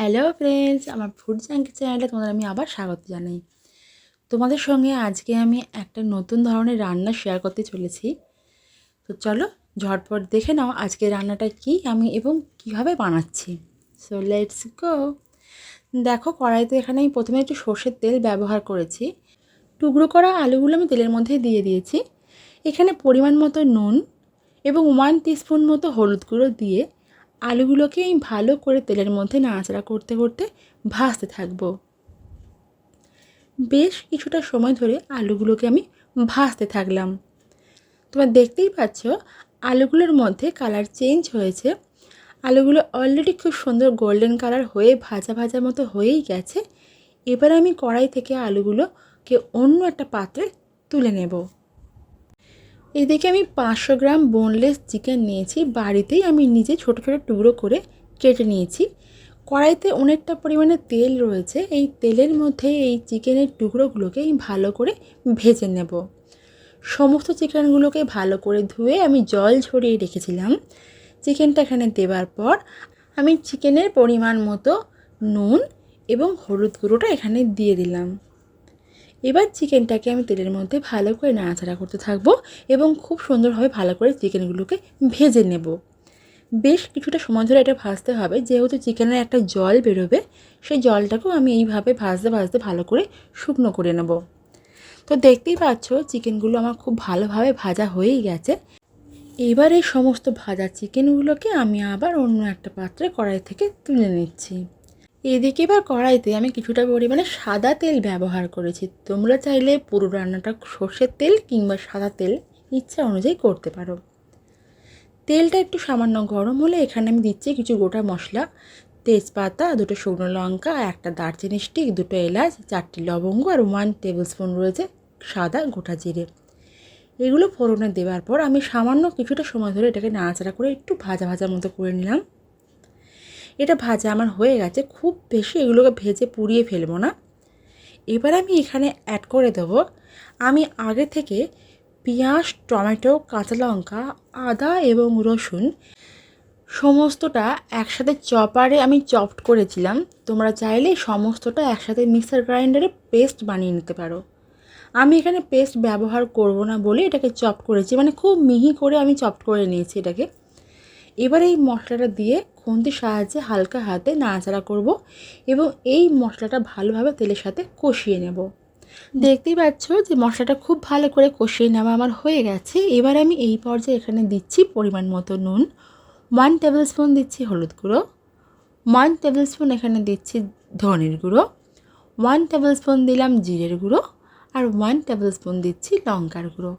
Hello friends, আমার food junky চ্যানেলে তোমাদের আমি আবার স্বাগত জানাই। তোমাদের সঙ্গে আজকে আমি একটা নতুন ধরনের রান্না শেয়ার করতে চলেছি। তো চলো ঝটপট দেখে নাও আজকে রান্নাটা কি আমি এবং কিভাবে বানাচ্ছি। So let's go. দেখো, কড়াইতে এখানে আমি প্রথমে একটু সর্ষের তেল ব্যবহার করেছি। টুকরো করা আলুগুলো আমি তেলের মধ্যে দিয়ে দিয়েছি। এখানে পরিমাণ মতো নুন এবং 1 টিস্পুন মতো হলুদ গুঁড়ো দিয়ে আলুগুলোকে আমি ভালো করে তেলের মধ্যে নাড়াচাড়া করতে করতে ভাজতে থাকবো। বেশ কিছুটা সময় ধরে আলুগুলোকে আমি ভাজতে থাকলাম। তোমরা দেখতেই পাচ্ছ আলুগুলোর মধ্যে কালার চেঞ্জ হয়েছে। আলুগুলো অলরেডি খুব সুন্দর গোল্ডেন কালার হয়ে ভাজা ভাজা মতো হয়েই গেছে। এবার আমি কড়াই থেকে আলুগুলোকে অন্য একটা পাত্রে তুলে নেব। এদিকে আমি 500 গ্রাম বোনলেস চিকেন নিয়েছি। বাড়িতেই আমি নিজে ছোটো ছোটো টুকরো করে কেটে নিয়েছি। কড়াইতে অনেকটা পরিমাণে তেল রয়েছে। এই তেলের মধ্যে এই চিকেনের টুকরোগুলোকে আমি ভালো করে ভেজে নেব। সমস্ত চিকেনগুলোকে ভালো করে ধুয়ে আমি জল ঝরিয়ে রেখেছিলাম। চিকেনটা এখানে দেওয়ার পর আমি চিকেনের পরিমাণ মতো নুন এবং হলুদ গুঁড়োটা এখানে দিয়ে দিলাম। এবার চিকেনটাকে আমি তেলের মধ্যে ভালো করে নাড়াচাড়া করতে থাকবো এবং খুব সুন্দরভাবে ভালো করে চিকেনগুলোকে ভেজে নেব। বেশ কিছুটা সময় ধরে এটা ভাজতে হবে, যেহেতু চিকেনের একটা জল বেরোবে। সেই জলটাকেও আমি এইভাবে ভাজতে ভাজতে ভালো করে শুকনো করে নেব। তো দেখতেই পাচ্ছ চিকেনগুলো আমার খুব ভালোভাবে ভাজা হয়েই গেছে। এবার এই সমস্ত ভাজা চিকেনগুলোকে আমি আবার অন্য একটা পাত্রে কড়াই থেকে তুলে নিচ্ছি। এদিকে এবার কড়াইতে আমি কিছুটা পরিমাণে সাদা তেল ব্যবহার করেছি। তোমরা চাইলে পুরো রান্নাটা সর্ষের তেল কিংবা সাদা তেল ইচ্ছা অনুযায়ী করতে পারো। তেলটা একটু সামান্য গরম হলে এখানে আমি দিচ্ছি কিছু গোটা মশলা, তেজপাতা, 2টো শুকনো লঙ্কা, একটা দারচিনি স্টিক, 2টো এলাচ, 4টি লবঙ্গ আর 1 টেবিল স্পুন রয়েছে সাদা গোটা জিরে। এগুলো ফোড়নে দেওয়ার পর আমি সামান্য কিছুটা সময় ধরে এটাকে নাড়াচাড়া করে একটু ভাজা ভাজা মতো করে নিলাম। এটা ভাজা আমার হয়ে গেছে। খুব বেশি এগুলোকে ভেজে পুড়িয়ে ফেলবো না। এবার আমি এখানে অ্যাড করে দেবো আমি আগে থেকে পেঁয়াজ, টমেটো, কাঁচা লঙ্কা, আদা এবং রসুন সমস্তটা একসাথে চপারে আমি চপড করেছিলাম। তোমরা চাইলে সমস্তটা একসাথে মিক্সার গ্রাইন্ডারে পেস্ট বানিয়ে নিতে পারো। আমি এখানে পেস্ট ব্যবহার করব না বলে এটাকে চপড করেছি, মানে খুব মিহি করে আমি চপড করে নিয়েছি এটাকে। এবার এই মশলাটা দিয়ে খুন্তির সাহায্যে হালকা হাতে নাড়াচাড়া করব এবং এই মশলাটা ভালোভাবে তেলের সাথে কষিয়ে নেব। দেখতেই পাচ্ছ যে মশলাটা খুব ভালো করে কষিয়ে নেওয়া আমার হয়ে গেছে। এবার আমি এই পর্যায়ে এখানে দিচ্ছি পরিমাণ মতো নুন, 1 টেবিল স্পুন দিচ্ছি হলুদ গুঁড়ো, 1 টেবিল স্পুন এখানে দিচ্ছি ধনের গুঁড়ো, 1 টেবিল স্পুন দিলাম জিরের গুঁড়ো আর 1 টেবিল স্পুন দিচ্ছি লঙ্কার গুঁড়ো,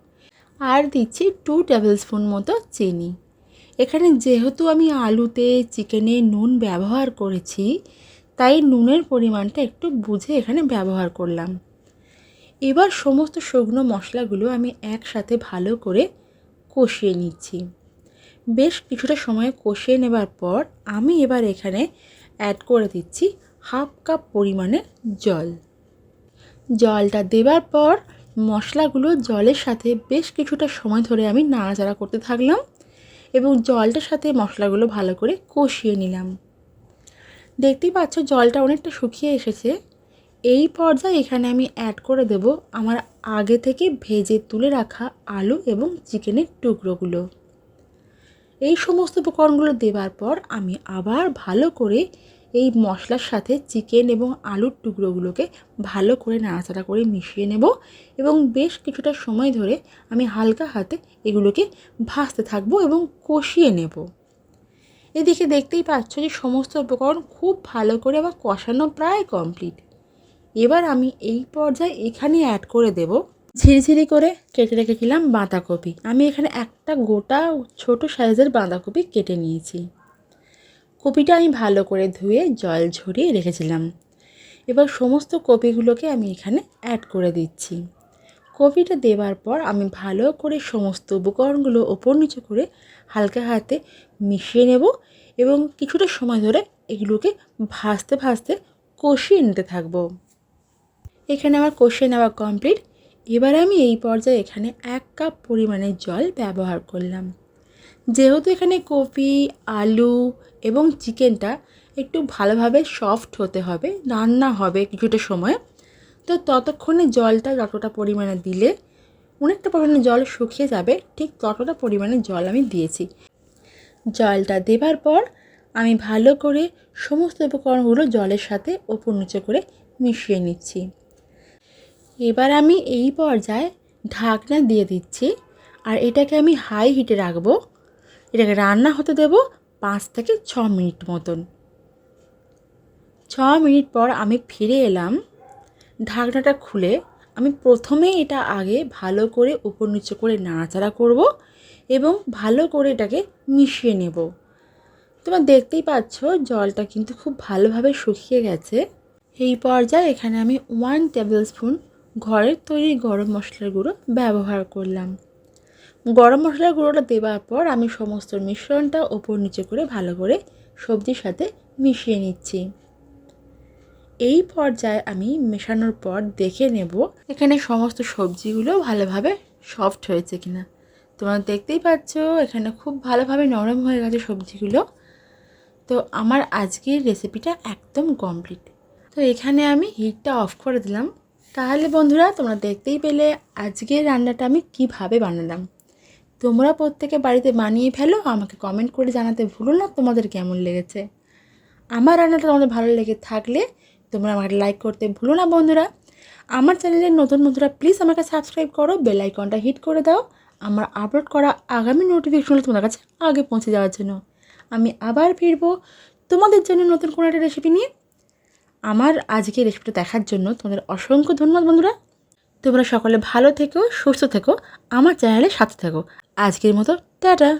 আর দিচ্ছি 2 টেবিল স্পুন মতো চিনি। এখানে যেহেতু আমি আলুতে চিকেনে নুন ব্যবহার করেছি, তাই নুনের পরিমাণটা একটু বুঝে এখানে ব্যবহার করলাম। এবার সমস্ত শুকনো মশলাগুলো আমি একসাথে ভালো করে কষিয়ে নিচ্ছি। বেশ কিছুটা সময় কষিয়ে নেবার পর আমি এবার এখানে অ্যাড করে দিচ্ছি 1/2 কাপ পরিমাণে জল। জলটা দেবার পর মশলাগুলো জলের সাথে বেশ কিছুটা সময় ধরে আমি নাড়াচাড়া করতে থাকলাম এবং জলটার সাথে মশলাগুলো ভালো করে কষিয়ে নিলাম। দেখতেই পাচ্ছ জলটা অনেকটা শুকিয়ে এসেছে। এই পর্যায়ে এখানে আমি অ্যাড করে দেব আমার আগে থেকে ভেজে তুলে রাখা আলু এবং চিকেনের টুকরোগুলো। এই সমস্ত উপকরণগুলো দেওয়ার পর আমি আবার ভালো করে এই মশলার সাথে চিকেন এবং আলুর টুকরোগুলোকে ভালো করে নাড়াচাড়া করে মিশিয়ে নেব এবং বেশ কিছুটা সময় ধরে আমি হালকা হাতে এগুলোকে ভাজতে থাকবো এবং কষিয়ে নেব। এদিকে দেখতেই পাচ্ছ যে সমস্ত উপকরণ খুব ভালো করে আমার কষানো প্রায় কমপ্লিট। এবার আমি এই পর্যায়ে এখানে অ্যাড করে দেব ঝিরিঝিরি করে কেটে রেখেছিলাম বাঁধাকপি। আমি এখানে একটা গোটা ছোট সাইজের বাঁধাকপি কেটে নিয়েছি। কপিটা আমি ভালো করে ধুয়ে জল ঝরিয়ে রেখেছিলাম। এবার সমস্ত কপিগুলোকে আমি এখানে অ্যাড করে দিচ্ছি। কপিটা দেওয়ার পর আমি ভালো করে সমস্ত উপকরণগুলো ওপর নিচে করে হালকা হাতে মিশিয়ে নেব এবং কিছুটা সময় ধরে এগুলোকে ভাজতে ভাজতে কষিয়ে নিতে থাকবো। এখানে আমার কষিয়ে নেওয়া কমপ্লিট। এবার আমি এই পর্যায়ে এখানে 1 কাপ পরিমাণে জল ব্যবহার করলাম। যেহেতু এখানে কপি, আলু এবং চিকেনটা একটু ভালোভাবে সফট হতে হবে, রান্না হবে কিছুটা সময়। তো ততক্ষণে জলটা যতটা পরিমাণে দিলে অনেকটা পরিমাণে জল শুকিয়ে যাবে, ঠিক ততটা পরিমাণে জল আমি দিয়েছি। জলটা দেবার পর আমি ভালো করে সমস্ত উপকরণগুলো জলের সাথে ওপর নিচে করে মিশিয়ে নিচ্ছি। এবার আমি এই পর্যায়ে ঢাকনা দিয়ে দিচ্ছি, আর এটাকে আমি হাই হিটে রাখবো। এটাকে রান্না হতে দেব 5 থেকে 6 মিনিট মতন। 6 মিনিট পর আমি ফিরে এলাম। ঢাকনাটা খুলে আমি প্রথমে এটা আগে ভালো করে উপর নিচে করে নাড়াচাড়া করব এবং ভালো করে এটাকে মিশিয়ে নেব। তোমরা দেখতেই পাচ্ছ জলটা কিন্তু খুব ভালোভাবে শুকিয়ে গেছে। এই পর্যায়ে এখানে আমি 1 টেবিল স্পুন ঘরের তৈরি গরম মশলার গুঁড়ো ব্যবহার করলাম। গরম মশলার গুঁড়োটা দেওয়ার পর আমি সমস্ত মিশ্রণটা ওপর নিচে করে ভালো করে সবজির সাথে মিশিয়ে নিচ্ছি। এই পর্যায়ে আমি মেশানোর পর দেখে নেব এখানে সমস্ত সবজিগুলো ভালোভাবে সফট হয়েছে কিনা। তোমরা দেখতেই পাচ্ছ এখানে খুব ভালোভাবে নরম হয়ে গেছে সবজিগুলো। তো আমার আজকের রেসিপিটা একদম কমপ্লিট। তো এখানে আমি হিটটা অফ করে দিলাম। তাহলে বন্ধুরা তোমরা দেখতেই পেলে আজকের রান্নাটা আমি কিভাবে বানালাম। তোমরা প্রত্যেকে বাড়িতে বানিয়ে ফেলো, আমাকে কমেন্ট করে জানাতে ভুলো না তোমাদের কেমন লেগেছে। আমার রান্নাটা তোমাদের ভালো লেগে থাকলে তোমরা আমাকে লাইক করতে ভুলো না বন্ধুরা। আমার চ্যানেলের নতুন বন্ধুরা প্লিজ আমাকে সাবস্ক্রাইব করো, বেল আইকনটা হিট করে দাও আমার আপলোড করা আগামী নোটিফিকেশনগুলো তোমাদের কাছে আগে পৌঁছে যাওয়ার জন্য। আমি আবার ফিরবো তোমাদের জন্য নতুন কোনো একটা রেসিপি নিয়ে। আমার আজকের রেসিপিটা দেখার জন্য তোমাদের অসংখ্য ধন্যবাদ বন্ধুরা। তোমরা সকলে ভালো থেকো, সুস্থ থেকো, আমার চ্যানেলের সাথে থেকো। আজকের মতো টাটা।